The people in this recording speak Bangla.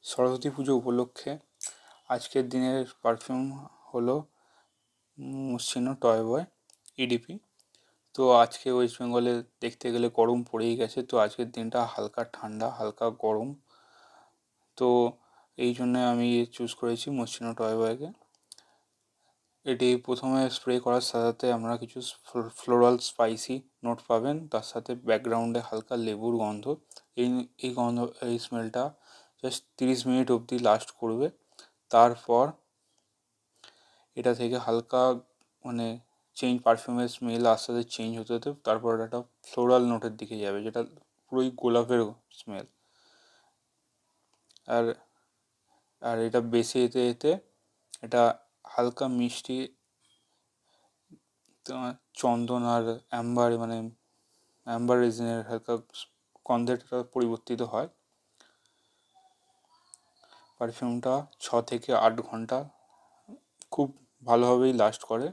সরস্বতী পুজো উপলক্ষে আজকের দিনের পারফিউম হলো মসচিনো টয় বয় ইডিপি। তো আজকে ওয়েস্ট বেঙ্গলে দেখতে গেলে গরম পড়েই গেছে, তো আজকের দিনটা হালকা ঠান্ডা হালকা গরম, তো এই জন্যে আমি চুজ করেছি মসচিনো টয় বয়কে। এটি প্রথমে স্প্রে করার সাথে সাথে আমরা কিছু ফ্লোরাল স্পাইসি নোট পাবেন, তার সাথে ব্যাকগ্রাউন্ডে হালকা লেবুর গন্ধ। এই এই গন্ধ এই স্মেলটা জাস্ট 30 মিনিট অবধি লাস্ট করবে। তারপর এটা থেকে হালকা মানে পারফিউমের স্মেল আস্তে আস্তে চেঞ্জ হতে হতে তারপর একটা ফ্লোরাল নোটের দিকে যাবে, যেটা পুরোই গোলাপের স্মেল। আর আর এটা বেশি এতে এতে এটা হালকা মিষ্টি তোমার চন্দন আর অ্যাম্বার রেজিনের হালকা গন্ধেরটা পরিবর্তিত হয়। পারফিউমটা 6 থেকে 8 ঘন্টা খুব ভালোভাবেই লাস্ট করে।